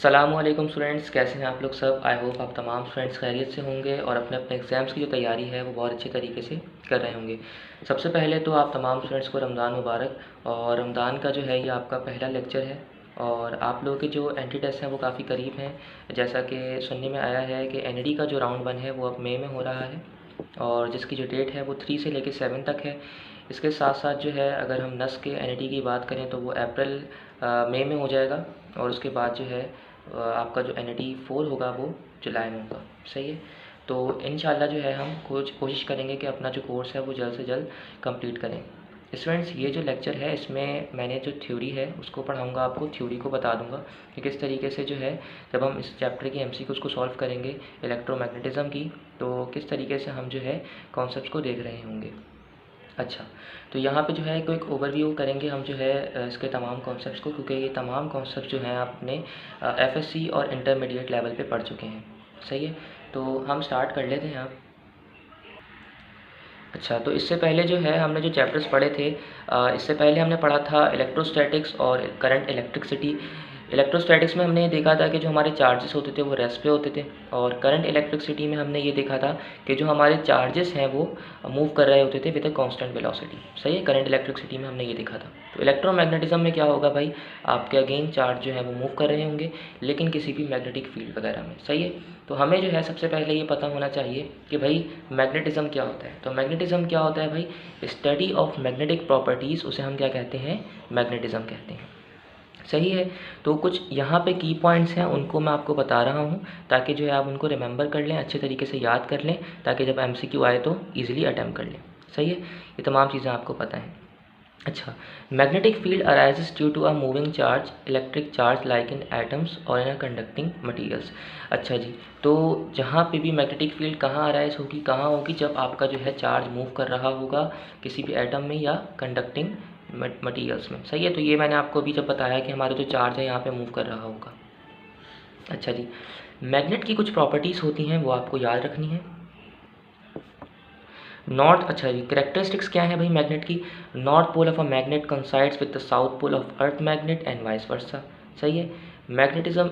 अस्सलामुअलैकुम स्टूडेंट्स, कैसे हैं आप लोग सब। आई होप आप तमाम स्टूडेंट्स खैरियत से होंगे और अपने अपने एग्ज़ाम्स की जो तैयारी है वो बहुत अच्छे तरीके से कर रहे होंगे। सबसे पहले तो आप तमाम स्टूडेंट्स को रमज़ान मुबारक। और रमज़ान का जो है ये आपका पहला लेक्चर है और आप लोगों के जो एंट्री टेस्ट हैं वो काफ़ी करीब हैं। जैसा कि सुनने में आया है कि एनईडी का जो राउंड 1 है वो अब मई में हो रहा है और जिसकी जो डेट है वो 3 से लेकर 7 तक है। इसके साथ साथ जो है अगर हम नस के एनईडी की बात करें तो वो मई में हो जाएगा और उसके बाद जो है आपका जो एनईडी 4 होगा वो जुलाई में होगा। सही है, तो इंशाल्लाह जो है हम कोशिश करेंगे कि अपना जो कोर्स है वो जल्द से जल्द कंप्लीट करें। स्टूडेंट्स, ये जो लेक्चर है इसमें मैंने जो थ्योरी है उसको पढ़ाऊँगा, आपको थ्योरी को बता दूँगा कि किस तरीके से जो है जब हम इस चैप्टर की एमसीक्यूज़ को सॉल्व करेंगे इलेक्ट्रोमैग्नेटिज़्म की, तो किस तरीके से हम जो है कॉन्सेप्ट्स को देख रहे होंगे। अच्छा, तो यहाँ पे जो है कोई एक ओवरव्यू करेंगे हम जो है इसके तमाम कॉन्सेप्ट्स को, क्योंकि ये तमाम कॉन्सेप्ट जो हैं आप अपने एफएससी और इंटरमीडिएट लेवल पे पढ़ चुके हैं। सही है, तो हम स्टार्ट कर लेते हैं आप। अच्छा, तो इससे पहले जो है हमने जो चैप्टर्स पढ़े थे, इससे पहले हमने पढ़ा था इलेक्ट्रोस्टैटिक्स और करंट इलेक्ट्रिसिटी। इलेक्ट्रोस्टैटिक्स में हमने ये देखा था कि जो हमारे चार्जेस होते थे वो रेस्ट पे होते थे और करंट इलेक्ट्रिसिटी में हमने ये देखा था कि जो हमारे चार्जेस हैं वो मूव कर रहे होते थे विद अ कांस्टेंट वेलोसिटी। सही है, करंट इलेक्ट्रिसिटी में हमने ये देखा था। तो इलेक्ट्रोमैग्नेटिज्म में क्या होगा भाई, आपके अगेन चार्ज जो है वो मूव कर रहे होंगे लेकिन किसी भी मैग्नेटिक फील्ड वगैरह में। सही है, तो हमें जो है सबसे पहले ये पता होना चाहिए कि भाई मैग्नेटिज्म क्या होता है। तो मैग्नेटिज्म क्या होता है भाई, स्टडी ऑफ मैग्नेटिक प्रॉपर्टीज़, उसे हम क्या कहते हैं, मैग्नेटिज्म कहते हैं। सही है, तो कुछ यहाँ पे की पॉइंट्स हैं उनको मैं आपको बता रहा हूँ ताकि जो है आप उनको रिमेंबर कर लें, अच्छे तरीके से याद कर लें, ताकि जब एमसीक्यू आए तो ईजिली अटैम्प्ट कर लें। सही है, ये तमाम चीज़ें आपको पता हैं। अच्छा, magnetic field arises due to a moving charge, electric charge like in atoms और इन अ कंडक्टिंग मटीरियल्स। अच्छा जी, तो जहाँ पे भी मैग्नेटिक फील्ड कहाँ अराइज होगी, कहाँ होगी, जब आपका जो है चार्ज मूव कर रहा होगा किसी भी एटम में या कंडक्टिंग मटीरियल्स में। सही है, तो ये मैंने आपको अभी जब बताया कि हमारा जो चार्ज है यहाँ पे मूव कर रहा होगा। अच्छा जी, मैग्नेट की कुछ प्रॉपर्टीज़ होती हैं वो आपको याद रखनी है। नॉर्थ, अच्छा जी, करेक्टरिस्टिक्स क्या है भाई मैग्नेट की। North pole of a magnet coincides with the south pole of earth magnet and vice versa. सही है, magnetism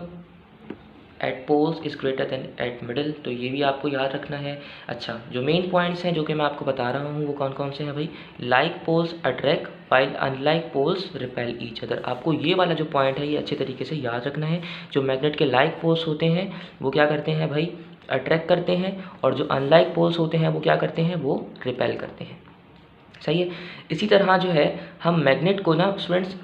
at poles is greater than at middle, तो ये भी आपको याद रखना है। अच्छा, जो मेन पॉइंट्स हैं जो कि मैं आपको बता रहा हूँ वो कौन कौन से हैं भाई। Like poles attract while unlike poles repel each other. आपको ये वाला जो पॉइंट है ये अच्छे तरीके से याद रखना है। जो मैग्नेट के लाइक पोल्स होते हैं वो क्या करते हैं भाई, अट्रैक्ट करते हैं, और जो अनलाइक पोल्स होते हैं वो क्या करते हैं, वो रिपेल करते हैं। सही है, इसी तरह जो है हम मैग्नेट को ना स्टूडेंट्स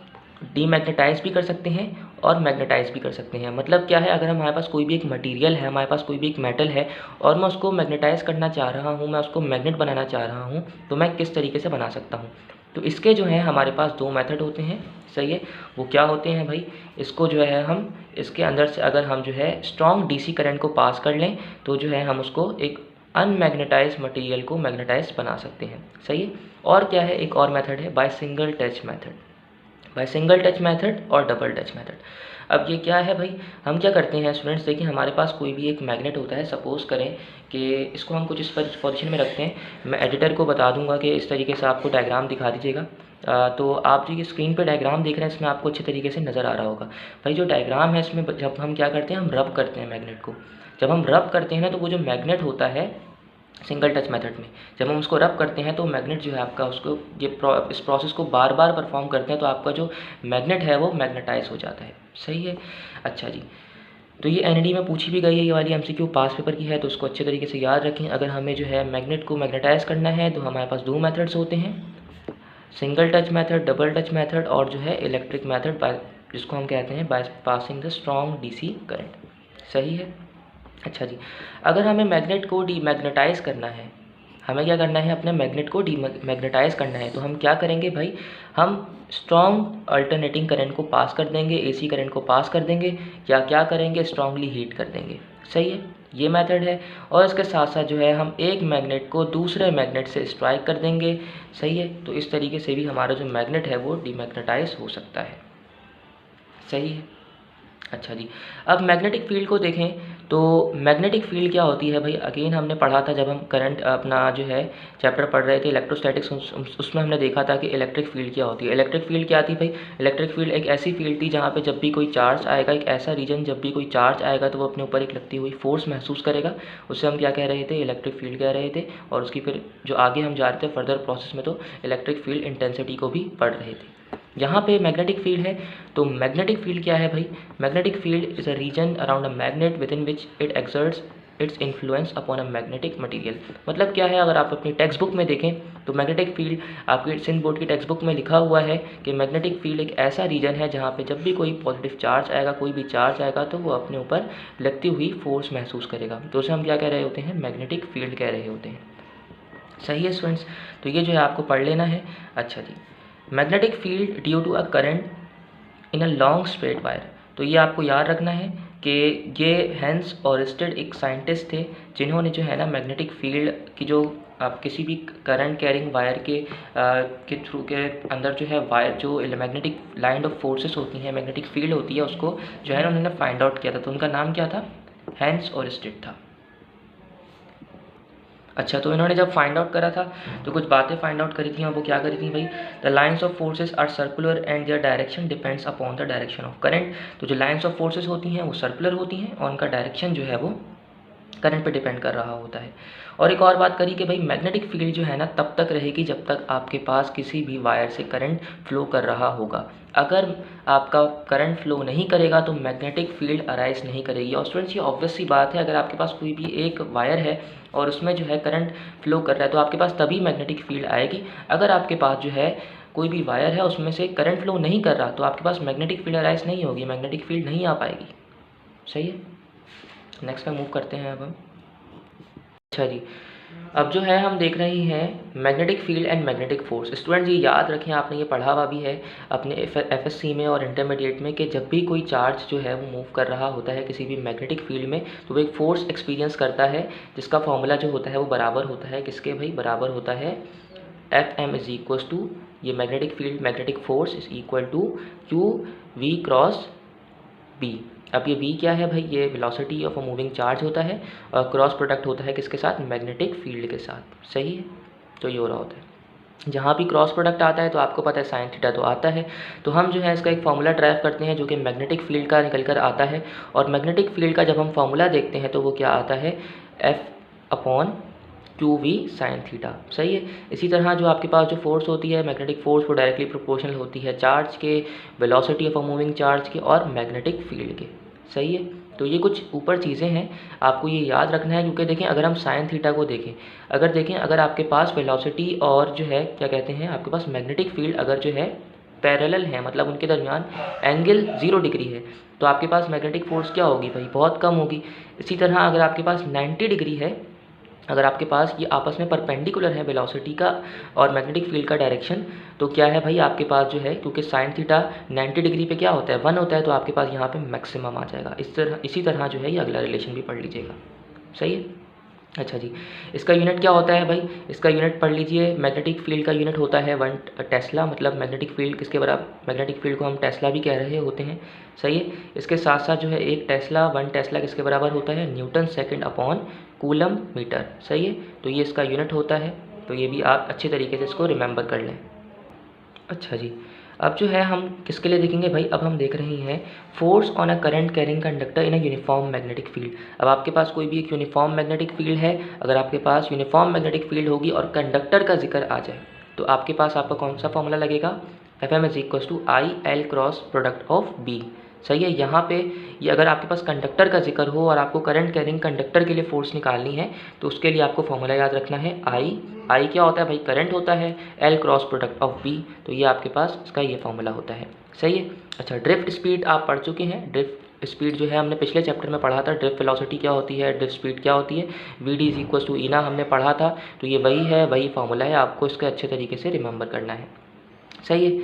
डीमैग्नेटाइज भी कर सकते हैं और मैग्नेटाइज भी कर सकते हैं। मतलब क्या है, अगर हमारे पास कोई भी एक मटेरियल है, हमारे पास कोई भी एक मेटल है और मैं उसको मैग्नेटाइज करना चाह रहा हूँ, मैं उसको मैग्नेट बनाना चाह रहा हूँ, तो मैं किस तरीके से बना सकता हूँ। तो इसके जो है हमारे पास दो मेथड होते हैं। सही है, वो क्या होते हैं भाई, इसको जो है हम इसके अंदर से अगर हम जो है स्ट्रॉन्ग डीसी करंट को पास कर लें तो जो है हम उसको एक अनमैग्नेटाइज मटेरियल को मैग्नेटाइज बना सकते हैं। सही है, और क्या है, एक और मेथड है by single touch method, by single touch method और डबल टच मेथड। अब ये क्या है भाई, हम क्या करते हैं स्टूडेंट्स, देखिए हमारे पास कोई भी एक मैग्नेट होता है, सपोज़ करें कि इसको हम कुछ इस पोजीशन में रखते हैं। मैं एडिटर को बता दूंगा कि इस तरीके से आपको डायग्राम दिखा दीजिएगा। तो आप जो ये स्क्रीन पे डायग्राम देख रहे हैं इसमें आपको अच्छे तरीके से नज़र आ रहा होगा। भाई जो डायग्राम है इसमें जब हम क्या करते हैं, हम रब करते हैं मैग्नेट को। जब हम रब करते हैं ना तो वो जो मैग्नेट होता है सिंगल टच मेथड में, जब हम उसको रब करते हैं तो मैग्नेट जो है आपका उसको इस प्रोसेस को बार बार परफॉर्म करते हैं तो आपका जो मैग्नेट है वो मैग्नेटाइज हो जाता है। सही है, अच्छा जी, तो ये एनईडी में पूछी भी गई है, ये वाली एमसीक्यू पास पेपर की है, तो उसको अच्छे तरीके से याद रखें। अगर हमें जो है मैग्नेट को मैग्नेटाइज करना है तो हमारे पास दो मेथड्स होते हैं, single touch method, double touch method, और जो है इलेक्ट्रिक मेथड बाय, जिसको हम कहते हैं by passing the strong DC current. सही है, अच्छा जी, अगर हमें मैग्नेट को डीमैग्नेटाइज करना है, हमें क्या करना है, अपने मैग्नेट को डीमैग्नेटाइज करना है, तो हम क्या करेंगे भाई, हम स्ट्रॉन्ग अल्टरनेटिंग करंट को पास कर देंगे, एसी करंट को पास कर देंगे, या क्या करेंगे, स्ट्रांगली हीट कर देंगे। सही है, ये मेथड है। और इसके साथ साथ जो है हम एक मैग्नेट को दूसरे मैग्नेट से स्ट्राइक कर देंगे। सही है, तो इस तरीके से भी हमारा जो मैग्नेट है वो डीमैग्नेटाइज हो सकता है। सही है, अच्छा जी, अब मैग्नेटिक फील्ड को देखें तो मैग्नेटिक फील्ड क्या होती है भाई, अगेन हमने पढ़ा था जब हम करंट अपना जो है चैप्टर पढ़ रहे थे इलेक्ट्रोस्टैटिक्स, उसमें हमने देखा था कि इलेक्ट्रिक फील्ड क्या होती है। इलेक्ट्रिक फील्ड क्या थी भाई, इलेक्ट्रिक फील्ड एक ऐसी फील्ड थी जहाँ पे जब भी कोई चार्ज आएगा, एक ऐसा रीजन जब भी कोई चार्ज आएगा तो वो अपने ऊपर एक लगती हुई फोर्स महसूस करेगा, उससे हम क्या कह रहे थे, इलेक्ट्रिक फील्ड कह रहे थे। और उसकी फिर जो आगे हम जा रहे थे फर्दर प्रोसेस में तो इलेक्ट्रिक फील्ड इंटेंसिटी को भी पढ़ रहे थे। यहाँ पे मैग्नेटिक फील्ड है, तो मैग्नेटिक फील्ड क्या है भाई, magnetic field is a region around a magnet with in which it exerts its influence upon a magnetic material. मतलब क्या है, अगर आप अपनी टेक्स्ट बुक में देखें तो मैग्नेटिक फील्ड आपकी सिंध बोर्ड की टेक्स्ट बुक में लिखा हुआ है कि मैग्नेटिक फील्ड एक ऐसा रीजन है जहाँ पे जब भी कोई पॉजिटिव चार्ज आएगा, कोई भी चार्ज आएगा तो वो अपने ऊपर लगती हुई फोर्स महसूस करेगा, तो उसे हम क्या कह रहे होते हैं, मैग्नेटिक फील्ड कह रहे होते हैं। सही है स्टूडेंट्स, तो ये जो है आपको पढ़ लेना है। अच्छा जी, magnetic field due to a current in a long straight wire, तो ये आपको याद रखना है कि ये हेंस ओरस्टेड एक साइंटिस्ट थे जिन्होंने जो है ना मैग्नेटिक फील्ड की जो आप किसी भी करंट कैरिंग वायर के थ्रू के अंदर जो है वायर जो मैग्नेटिक लाइन ऑफ फोर्सेस होती हैं, मैग्नेटिक फील्ड होती है, उसको जो है ना उन्होंने फाइंड आउट किया था, तो उनका नाम क्या था, हेंस ओरस्टेड था। अच्छा, तो इन्होंने जब फाइंड आउट करा था तो कुछ बातें फाइंड आउट करी थी, और वो क्या करी थी भाई, the lines of forces are circular and their direction depends upon the direction of current. तो जो लाइन्स ऑफ फोर्सेस होती हैं वो सर्कुलर होती हैं और उनका डायरेक्शन जो है वो करंट पे डिपेंड कर रहा होता है। और एक और बात करी कि भाई मैग्नेटिक फील्ड जो है ना तब तक रहेगी जब तक आपके पास किसी भी वायर से करंट फ्लो कर रहा होगा। अगर आपका करंट फ्लो नहीं करेगा तो मैग्नेटिक फील्ड अराइज नहीं करेगी। और स्टूडेंट्स ये ऑब्वियस सी बात है, अगर आपके पास कोई भी एक वायर है और उसमें जो है करंट फ्लो कर रहा है तो आपके पास तभी मैग्नेटिक फील्ड आएगी। अगर आपके पास जो है कोई भी वायर है उसमें से करंट फ्लो नहीं कर रहा तो आपके पास मैग्नेटिक फील्ड अराइज नहीं होगी, मैग्नेटिक फील्ड नहीं आ पाएगी। सही है, नेक्स्ट में मूव करते हैं अब हम। अच्छा जी, अब जो है हम देख रहे हैं magnetic field and magnetic force. Student ये याद रखें, आपने ये पढ़ा हुआ भी है अपने एफएससी में और इंटरमीडिएट में कि जब भी कोई चार्ज जो है वो मूव कर रहा होता है किसी भी मैग्नेटिक फील्ड में तो वो एक फोर्स एक्सपीरियंस करता है, जिसका फॉर्मूला जो होता है वो बराबर होता है किसके भाई, बराबर होता है Fm इज इक्वल टू ये magnetic field magnetic force is equal to Q V cross B. अब ये v क्या है भाई, ये velocity of a moving charge होता है और क्रॉस प्रोडक्ट होता है किसके साथ, मैग्नेटिक फील्ड के साथ। सही है, तो ये हो रहा होता है, जहाँ भी क्रॉस प्रोडक्ट आता है तो आपको पता है साइन थीटा तो आता है। तो हम जो है इसका एक फार्मूला ड्राइव करते हैं जो कि मैग्नेटिक फील्ड का निकल कर आता है, और मैग्नेटिक फील्ड का जब हम फार्मूला देखते हैं तो वो क्या आता है, F/, Q V sine theta. सही है, इसी तरह जो आपके पास जो फोर्स होती है मैग्नेटिक फोर्स वो डायरेक्टली प्रोपोर्शनल होती है चार्ज के, velocity of a moving charge के और मैग्नेटिक फील्ड के। सही है, तो ये कुछ ऊपर चीज़ें हैं आपको ये याद रखना है, क्योंकि देखें अगर हम साइन थीटा को देखें, अगर आपके पास वेलोसिटी और जो है क्या कहते हैं आपके पास मैग्नेटिक फील्ड अगर जो है पैरेलल है, मतलब उनके दरमियान एंगल 0 डिग्री है, तो आपके पास मैग्नेटिक फोर्स क्या होगी भाई, बहुत कम होगी। इसी तरह अगर आपके पास 90 डिग्री है, अगर आपके पास ये आपस में परपेंडिकुलर है वेलोसिटी का और मैग्नेटिक फील्ड का डायरेक्शन, तो क्या है भाई आपके पास जो है, क्योंकि साइन थीटा 90 डिग्री पे क्या होता है 1 होता है, तो आपके पास यहाँ पे मैक्सिमम आ जाएगा। इसी तरह जो है ये अगला रिलेशन भी पढ़ लीजिएगा। सही है, अच्छा जी, इसका यूनिट क्या होता है भाई, इसका यूनिट पढ़ लीजिए, मैग्नेटिक फील्ड का यूनिट होता है 1 टेस्ला, मतलब मैग्नेटिक फील्ड किसके बराबर, मैग्नेटिक फील्ड को हम टेस्ला भी कह रहे होते हैं। सही है, इसके साथ साथ जो है 1 टेस्ला किसके बराबर होता है, newton second upon coulomb metre. सही है, तो ये इसका यूनिट होता है, तो ये भी आप अच्छे तरीके से इसको रिमेंबर कर लें। अच्छा जी, अब जो है हम किसके लिए देखेंगे भाई, अब हम देख रहे हैं force on a current carrying conductor in a uniform magnetic field. अब आपके पास कोई भी एक यूनिफॉर्म मैग्नेटिक फील्ड है, अगर आपके पास यूनिफॉर्म मैग्नेटिक फील्ड होगी और कंडक्टर का जिक्र आ जाए तो आपके पास आपका कौन सा फॉर्मूला लगेगा, Fm is equal to I L cross product of B. सही है, यहाँ पे ये अगर आपके पास कंडक्टर का जिक्र हो और आपको करंट कैरिंग कंडक्टर के लिए फोर्स निकालनी है तो उसके लिए आपको फॉर्मूला याद रखना है आई क्या होता है भाई, करंट होता है, L cross product of B, तो ये आपके पास इसका ये फॉर्मूला होता है। सही है, अच्छा ड्रिफ्ट स्पीड आप पढ़ चुके हैं, ड्रिफ्ट स्पीड जो है हमने पिछले चैप्टर में पढ़ा था, ड्रिफ्ट वेलोसिटी क्या होती है, ड्रिफ्ट स्पीड क्या होती है, V D is equal to ईना हमने पढ़ा था, तो ये वही है, वही फॉर्मूला है, आपको इसका अच्छे तरीके से रिमेंबर करना है। सही है,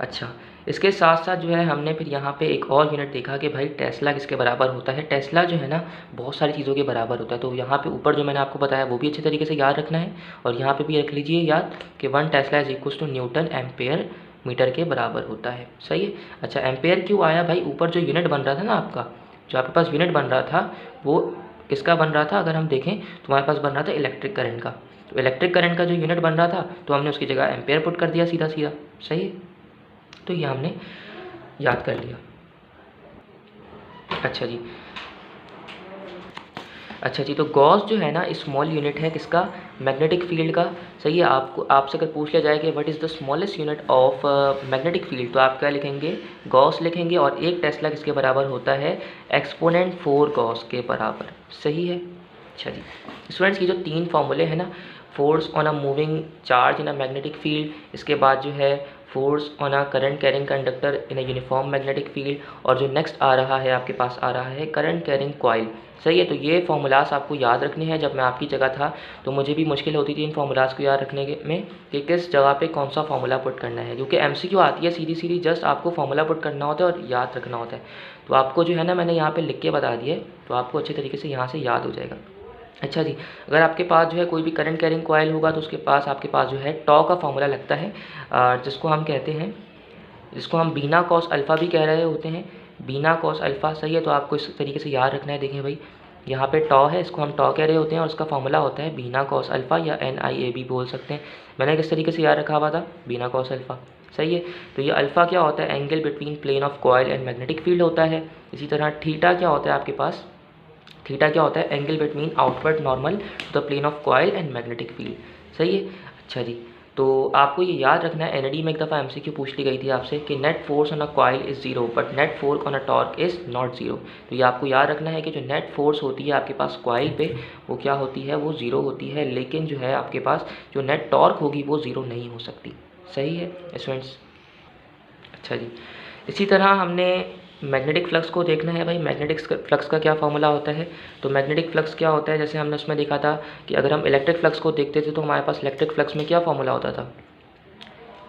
अच्छा इसके साथ साथ जो है हमने फिर यहाँ पे एक और यूनिट देखा कि भाई टेस्ला किसके बराबर होता है, टेस्ला जो है ना बहुत सारी चीज़ों के बराबर होता है, तो यहाँ पे ऊपर जो मैंने आपको बताया वो भी अच्छे तरीके से याद रखना है, और यहाँ पे भी रख लीजिए याद कि 1 tesla is equal to newton ampere metre के बराबर होता है। सही है, अच्छा एम्पेयर क्यों आया भाई, ऊपर जो यूनिट बन रहा था ना आपका जो आपके पास यूनिट बन रहा था वो किसका बन रहा था, अगर हम देखें तो हमारे पास बन रहा था इलेक्ट्रिक करंट का। तो इलेक्ट्रिक करंट का जो यूनिट बन रहा था तो हमने उसकी जगह एम्पेयर पुट कर दिया सीधा सीधा। सही है, तो ये हमने याद कर लिया। अच्छा जी, तो गॉस जो है ना स्मॉल यूनिट है किसका, मैग्नेटिक फील्ड का। सही है, आपसे अगर पूछ लिया जाए कि what is the smallest unit of magnetic field, तो आप क्या लिखेंगे, गॉस लिखेंगे। और 1 टेस्ला किसके बराबर होता है, एक्सपोनेंट 4 गॉस के बराबर। सही है। अच्छा जी स्टूडेंट्स, ये जो 3 फॉर्मूले हैं ना, force on a moving charge in a magnetic field, इसके बाद जो है force on a current carrying conductor in a uniform magnetic field, और जो नेक्स्ट आ रहा है आपके पास आ रहा है करंट कैरिंग कॉइल। सही है, तो ये फार्मूलाज आपको याद रखने हैं। जब मैं आपकी जगह था तो मुझे भी मुश्किल होती थी इन फार्मूलाज को याद रखने में कि किस जगह पे कौन सा फार्मूला पुट करना है, क्योंकि एमसीक्यू आती है सीधी सीधी, जस्ट आपको फार्मूला पुट करना होता है और याद रखना होता है। तो आपको जो है ना मैंने यहाँ पे लिख के बता दिए, तो आपको अच्छे तरीके से यहाँ से याद हो जाएगा। अच्छा जी, अगर आपके पास जो है कोई भी करंट कैरिंग कॉइल होगा तो उसके पास आपके पास जो है टॉ का फार्मूला लगता है, जिसको हम कहते हैं, जिसको हम बीना कॉस अल्फ़ा भी कह रहे होते हैं, बीना कॉस अल्फ़ा। सही है, तो आपको इस तरीके से याद रखना है। देखें भाई, यहाँ पे टॉ है, इसको हम टॉ कह रहे होते हैं, और उसका फार्मूला होता है बीना कॉस अल्फ़ा, या NIAB बोल सकते हैं। मैंने किस तरीके से याद रखा हुआ था, बीना कॉस अल्फ़ा। सही है, तो ये अल्फ़ा क्या होता है, angle between plane of coil and magnetic field होता है। इसी तरह थीटा क्या होता है आपके पास, थीटा क्या होता है, angle between outward normal to the plane of coil and magnetic field. सही है। अच्छा जी, तो आपको ये याद रखना है, एनडी में एक दफ़ा एमसीक्यू पूछ ली गई थी आपसे कि net force on a coil is 0 but net force on a torque is not 0। तो ये आपको याद रखना है कि जो नेट फोर्स होती है आपके पास कॉइल पे, वो क्या होती है, वो 0 होती है, लेकिन जो है आपके पास जो नेट टॉर्क होगी वो 0 नहीं हो सकती। सही है स्टूडेंट्स। अच्छा जी, इसी तरह हमने मैग्नेटिक फ्लक्स को देखना है। भाई मैग्नेटिक फ्लक्स का क्या फार्मूला होता है, तो मैग्नेटिक फ्लक्स क्या होता है, जैसे हमने उसमें देखा था कि अगर हम इलेक्ट्रिक फ्लक्स को देखते थे तो हमारे पास इलेक्ट्रिक फ्लक्स में क्या फार्मूला होता था,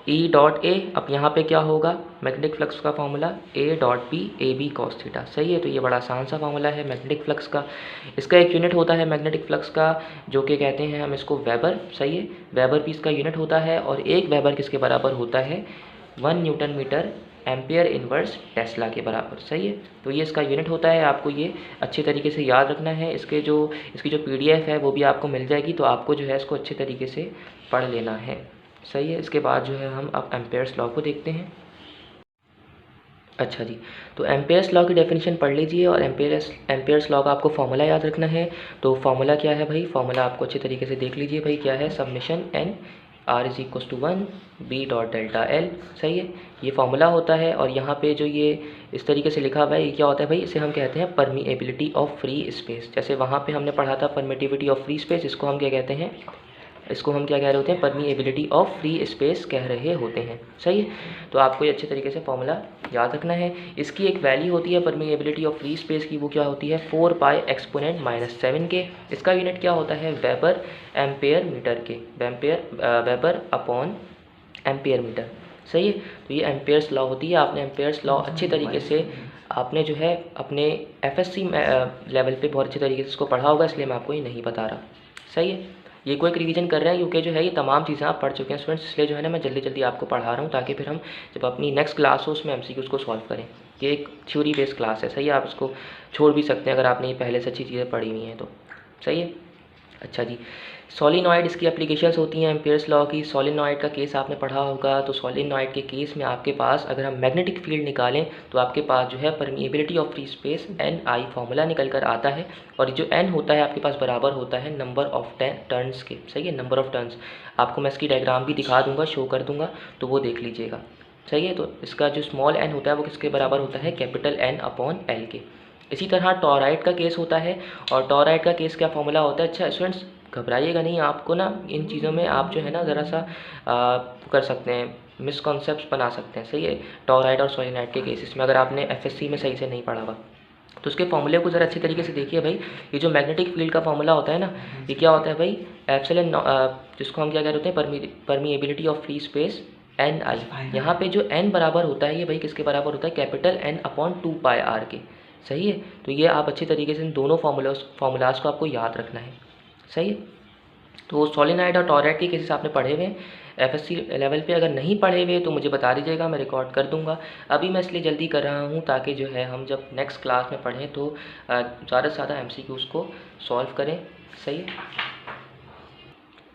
E.A। अब यहाँ पे क्या होगा, मैग्नेटिक फ्लक्स का formula A.B AB cos theta. सही है, तो ये बड़ा आसान सा फार्मूला है मैग्नेटिक फ्लक्स का। इसका एक यूनिट होता है मैग्नेटिक फ्लक्स का, जो कि कहते हैं हम इसको वेबर। सही है, वेबर पीस का यूनिट होता है, और एक वेबर किसके बराबर होता है, 1 newton metre ampere inverse tesla के बराबर। सही है, तो ये इसका यूनिट होता है, आपको ये अच्छे तरीके से याद रखना है। इसकी जो PDF है वो भी आपको मिल जाएगी, तो आपको जो है इसको अच्छे तरीके से पढ़ लेना है। सही है, इसके बाद जो है हम अब एम्पेयर्स लॉ को देखते हैं। अच्छा जी, तो एम्पेयर्स लॉ की डेफिनेशन पढ़ लीजिए, और एम्पेयर्स लॉ का आपको फार्मूला याद रखना है। तो फार्मूला क्या है भाई, फार्मूला आपको अच्छे तरीके से देख लीजिए भाई, क्या है, summation N R is equal to 1 B dot delta L। सही है, ये फार्मूला होता है, और यहाँ पे जो ये इस तरीके से लिखा हुआ है, ये क्या होता है भाई, इसे हम कहते हैं परमिएबिलिटी ऑफ फ्री स्पेस। जैसे वहाँ पे हमने पढ़ा था परमिटिविटी ऑफ फ्री स्पेस, इसको हम क्या कहते हैं, इसको हम क्या कह रहे होते हैं, परमिएबिलिटी ऑफ फ्री स्पेस कह रहे होते हैं। सही है, तो आपको ये अच्छे तरीके से फॉर्मूला याद रखना है। इसकी एक वैल्यू होती है परमिएबिलिटी ऑफ फ्री स्पेस की, वो क्या होती है, 4 पाई एक्सपोनेंट -7 के। इसका यूनिट क्या होता है, वेबर एम्पेयर मीटर के, वेबर अपॉन एम्पेयर मीटर। सही है, तो ये एम्पेयर्स लॉ होती है। आपने एम्पेयर्स लॉ अच्छे तरीके से आपने जो है अपने FSC लेवल पे बहुत अच्छे तरीके से इसको पढ़ा होगा, इसलिए मैं आपको ये नहीं बता रहा। सही है, ये कोई रिवीजन कर रहे हैं, क्योंकि जो है ये तमाम चीज़ें आप पढ़ चुके हैं स्टूडेंट्स, इसलिए जो है ना मैं जल्दी जल्दी आपको पढ़ा रहा हूँ, ताकि फिर हम जब अपनी नेक्स्ट क्लास हो उसमें MCQs को सॉल्व करें। ये एक थ्योरी बेस्ड क्लास है। सही है, आप इसको छोड़ भी सकते हैं अगर आपने ये पहले से अच्छी चीज़ें पढ़ी हुई हैं तो। सही है। अच्छा जी, सोलिनॉइड इसकी एप्लीकेशंस होती हैं एम्पेयर्स लॉ की। सोलिनॉइड का केस आपने पढ़ा होगा, तो सोलिनॉइड के केस में आपके पास अगर हम मैग्नेटिक फील्ड निकालें तो आपके पास जो है permeability of free space NI formula निकल कर आता है, और जो N होता है आपके पास बराबर होता है नंबर ऑफ टर्न्स के। सही है, नंबर ऑफ टर्न्स, आपको मैं इसकी डायग्राम भी दिखा दूंगा, शो कर दूंगा, तो वो देख लीजिएगा। सही है, तो इसका जो स्मॉल n होता है वो किसके बराबर होता है, कैपिटल N अपॉन L के। इसी तरह टॉराइड का केस होता है, और टॉराइड का केस क्या फॉर्मूला होता है। अच्छा स्टूडेंट्स, घबराइएगा नहीं, आपको ना इन चीज़ों में आप जो है ना ज़रा सा कर सकते हैं, मिसकॉन्सेप्ट बना सकते हैं। सही है, टॉराइड और सोलिनॉइड के केसेस में अगर आपने FSC में सही से नहीं पढ़ा हुआ तो उसके फॉर्मूले को ज़रा अच्छे तरीके से देखिए भाई। ये जो मैग्नेटिक फील्ड का फॉर्मूला होता है ना, ये क्या होता है भाई, एप्सिलॉन, जिसको हम क्या कह रहे होते हैं, permeability of free space NI। यहाँ पे जो N बराबर होता है ये भाई किसके बराबर होता है, कैपिटल N अपॉन 2 पाई R के। सही है, तो ये आप अच्छी तरीके से इन दोनों फार्मूलाज को आपको याद रखना है। सही है। तो सोलेनाइड और टॉरॉइड के केसेस आपने पढ़े हुए हैं एफएससी लेवल पे? अगर नहीं पढ़े हुए तो मुझे बता दीजिएगा, मैं रिकॉर्ड कर दूंगा। अभी मैं इसलिए जल्दी कर रहा हूँ ताकि जो है हम जब नेक्स्ट क्लास में पढ़ें तो ज़्यादा से ज़्यादा एमसीक्यूज़ को सॉल्व करें। सही है।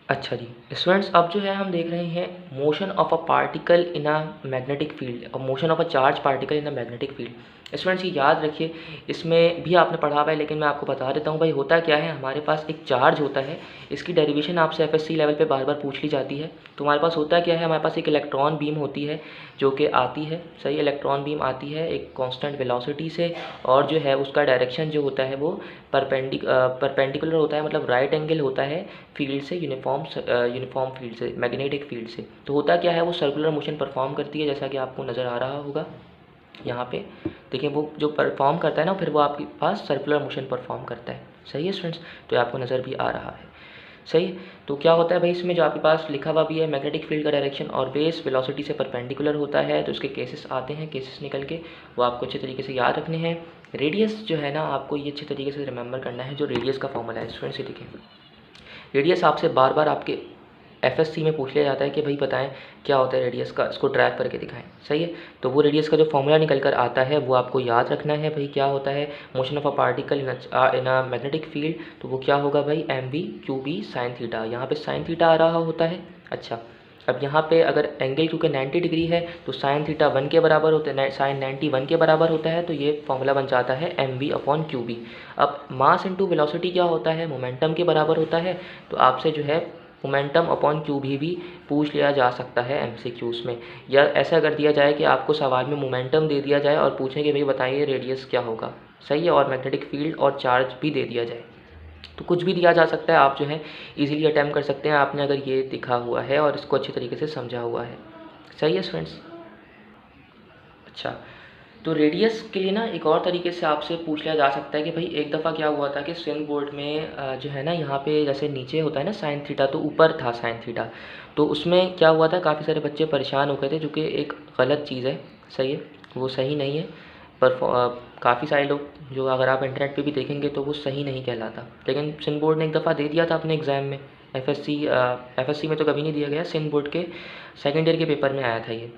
अच्छा जी स्टूडेंट्स, अब जो है हम देख रहे हैं motion of a particle in a magnetic field और motion of a charge particle in a magnetic field. Students ये याद रखिए, इसमें भी आपने पढ़ा हुआ है लेकिन मैं आपको बता देता हूँ भाई। होता क्या है, हमारे पास एक चार्ज होता है, इसकी डेरिवेशन आपसे एफएससी लेवल पे बार बार पूछ ली जाती है। तो हमारे पास होता क्या है, हमारे पास एक इलेक्ट्रॉन बीम होती है जो कि आती है, सही, इलेक्ट्रॉन बीम आती है एक कांस्टेंट वेलोसिटी से, और जो है उसका डायरेक्शन जो होता है वो परपेंडिकुलर होता है, मतलब राइट एंगल होता है फील्ड से, यूनिफॉर्म फील्ड से, मैग्नेटिक फील्ड से। तो होता क्या है, वो सर्कुलर मोशन परफॉर्म करती है, जैसा कि आपको नज़र आ रहा होगा यहाँ पे। देखिए वो जो परफॉर्म करता है ना, फिर वो आपके पास सर्कुलर मोशन परफॉर्म करता है। सही है स्टूडेंट्स, तो ये आपको नज़र भी आ रहा है। सही है। तो क्या होता है भाई, इसमें जो आपके पास लिखा हुआ भी है, मैग्नेटिक फील्ड का डायरेक्शन और बेस वेलोसिटी से परपेंडिकुलर होता है। तो इसके केसेस आते हैं, केसेस निकल के वो आपको अच्छे तरीके से याद रखने हैं। रेडियस जो है ना, आपको ये अच्छे तरीके से रिमेंबर करना है, जो रेडियस का फॉर्मूला है स्टूडेंट्स। ये देखें, रेडियस आपसे बार बार आपके एफएससी में पूछ लिया जाता है कि भाई बताएं क्या होता है रेडियस का, इसको ड्राइव करके दिखाएं। सही है। तो वो रेडियस का जो फॉर्मूला निकल कर आता है वो आपको याद रखना है भाई। क्या होता है, motion of a particle in a magnetic field, तो वो क्या होगा भाई, M B Q B sine theta. यहाँ पे साइन थीटा आ रहा होता है। अच्छा, अब यहाँ पे अगर एंगल क्योंकि 90 डिग्री है तो साइन थीटा 1 के बराबर होता है, साइन 90 1 के बराबर होता है। तो ये फॉर्मूला बन जाता है M B upon Q B. अब मास इंटू वेलोसिटी क्या होता है, मोमेंटम के बराबर होता है। तो आपसे जो है मोमेंटम अपॉन क्यू भी पूछ लिया जा सकता है एमसीक्यूज़ में। या ऐसा कर दिया जाए कि आपको सवाल में मोमेंटम दे दिया जाए और पूछें कि भाई बताइए रेडियस क्या होगा। सही है। और मैग्नेटिक फील्ड और चार्ज भी दे दिया जाए, तो कुछ भी दिया जा सकता है। आप जो है इजीली अटैम्प्ट कर सकते हैं, आपने अगर ये दिखा हुआ है और इसको अच्छी तरीके से समझा हुआ है। सही है स्टूडेंट्स। अच्छा, तो रेडियस के लिए ना एक और तरीके से आपसे पूछ लिया जा सकता है कि भाई एक दफ़ा क्या हुआ था कि स्विंग बोर्ड में जो है ना, यहाँ पे जैसे नीचे होता है ना साइन थीटा, तो ऊपर था साइन थीटा। तो उसमें क्या हुआ था, काफ़ी सारे बच्चे परेशान हो गए थे, जो कि एक गलत चीज़ है। सही है, वो सही नहीं है। पर काफ़ी सारे लोग जो, अगर आप इंटरनेट पे भी देखेंगे तो वो सही नहीं कहलाता। लेकिन स्विंग बोर्ड ने एक दफ़ा दे दिया था अपने एग्ज़ाम में। एफएससी में तो कभी नहीं दिया गया, स्विंग बोर्ड के सेकेंड ईयर के पेपर में आया था ये।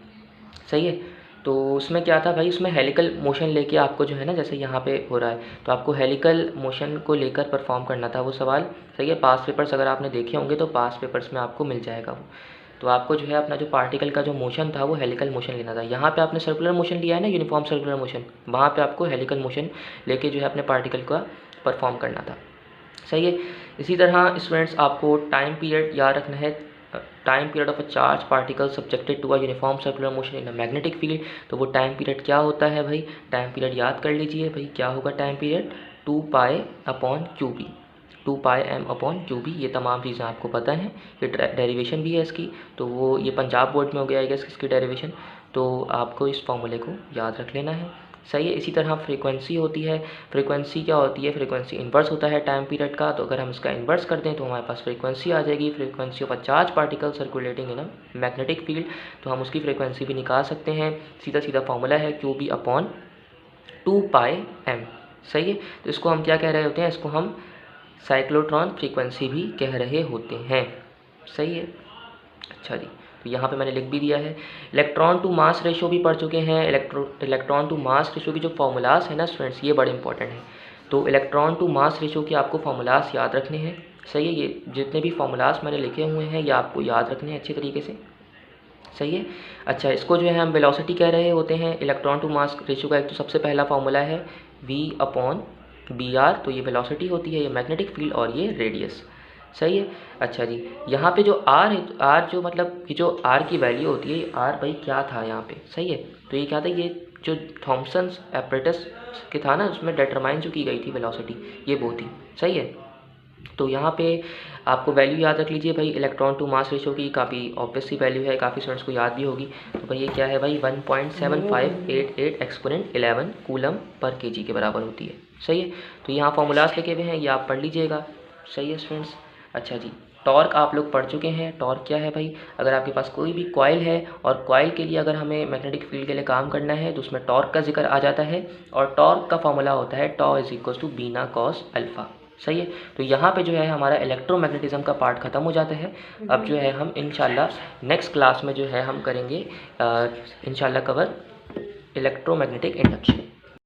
सही है। तो उसमें क्या था भाई, उसमें हेलिकल मोशन लेके आपको जो है ना, जैसे यहाँ पे हो रहा है, तो आपको हेलिकल मोशन को लेकर परफॉर्म करना था वो सवाल। सही है। पास पेपर्स अगर आपने देखे होंगे तो पास पेपर्स में आपको मिल जाएगा वो। तो आपको जो है अपना जो पार्टिकल का जो मोशन था वो हेलिकल मोशन लेना था। यहाँ पे आपने सर्कुलर मोशन लिया है ना, यूनिफॉर्म सर्कुलर मोशन, वहाँ पे आपको हेलिकल मोशन लेके जो है अपने पार्टिकल का परफॉर्म करना था। सही है। इसी तरह स्टूडेंट्स आपको टाइम पीरियड याद रखना है। Time period of a charge particle subjected to a uniform circular motion in a magnetic field. तो वो टाइम पीरियड क्या होता है भाई, टाइम पीरियड याद कर लीजिए भाई। क्या होगा time period, 2 pi upon Q B, 2 pi M upon Q B. ये तमाम चीज़ें आपको पता हैं, ये डेरिवेशन भी है इसकी। तो वो ये पंजाब बोर्ड में हो गया है इसकी डेरिवेशन। तो आपको इस फॉर्मूले को याद रख लेना है। सही है। इसी तरह फ्रीक्वेंसी होती है। फ्रीक्वेंसी क्या होती है, फ्रीक्वेंसी इन्वर्स होता है टाइम पीरियड का। तो अगर हम इसका इन्वर्स कर दें तो हमारे पास फ्रीक्वेंसी आ जाएगी, frequency of a charge particle circulating in a magnetic field. तो हम उसकी फ्रीक्वेंसी भी निकाल सकते हैं। सीधा सीधा फॉर्मूला है Q B upon 2 pi M. सही है। तो इसको हम क्या कह रहे होते हैं, इसको हम साइक्लोट्रॉन फ्रीक्वेंसी भी कह रहे होते हैं। सही है। अच्छा जी, तो यहाँ पे मैंने लिख भी दिया है। इलेक्ट्रॉन टू मास रेशो भी पढ़ चुके हैं। इलेक्ट्रॉन टू मास रेशो की जो फॉर्मूलाज है ना स्टूडेंट्स, ये बड़े इंपॉर्टेंट है। तो इलेक्ट्रॉन टू मास रेशो की आपको फॉर्मूलाज याद रखने हैं। सही है। ये जितने भी फॉर्मूलाज मैंने लिखे हुए हैं ये आपको याद रखने हैं अच्छे तरीके से। सही है। अच्छा, इसको जो है हम वेलोसिटी कह रहे होते हैं। इलेक्ट्रॉन टू मास रेशो का एक तो सबसे पहला फॉर्मूला है v अपॉन बी आर। तो ये वेलोसिटी होती है, ये मैग्नेटिक फील्ड और ये रेडियस। सही है। अच्छा जी, यहाँ पे जो आर है, आर जो मतलब कि जो आर की वैल्यू होती है, आर भाई क्या था यहाँ पे। सही है। तो ये क्या था, ये जो थॉमसन्स एपरेटस के था ना, उसमें डिटरमाइन जो की गई थी वेलोसिटी, ये वो थी। सही है। तो यहाँ पे आपको वैल्यू याद रख लीजिए भाई, इलेक्ट्रॉन टू मास रेशो की काफ़ी ऑब्वियस सी वैल्यू है, काफ़ी स्टूडेंट्स को याद भी होगी। तो भाई ये क्या है भाई, 1.7588 एक्सपोनेंट 11 कूलम पर केजी के बराबर होती है। सही है। तो यहाँ फॉर्मूलाज लिखे हुए हैं, ये आप पढ़ लीजिएगा। सही है स्टूडेंट्स। अच्छा जी, टॉर्क आप लोग पढ़ चुके हैं। टॉर्क क्या है भाई, अगर आपके पास कोई भी कॉइल है और कॉइल के लिए अगर हमें मैग्नेटिक फील्ड के लिए काम करना है तो उसमें टॉर्क का जिक्र आ जाता है। और टॉर्क का फॉर्मूला होता है tau is equal to BINA cos alpha. सही है। तो यहाँ पे जो है हमारा इलेक्ट्रोमैग्नेटिज्म का पार्ट ख़त्म हो जाता है। अब जो है हम इंशाल्लाह नेक्स्ट क्लास में जो है हम करेंगे इंशाल्लाह कवर इलेक्ट्रोमैग्नेटिक इंडक्शन।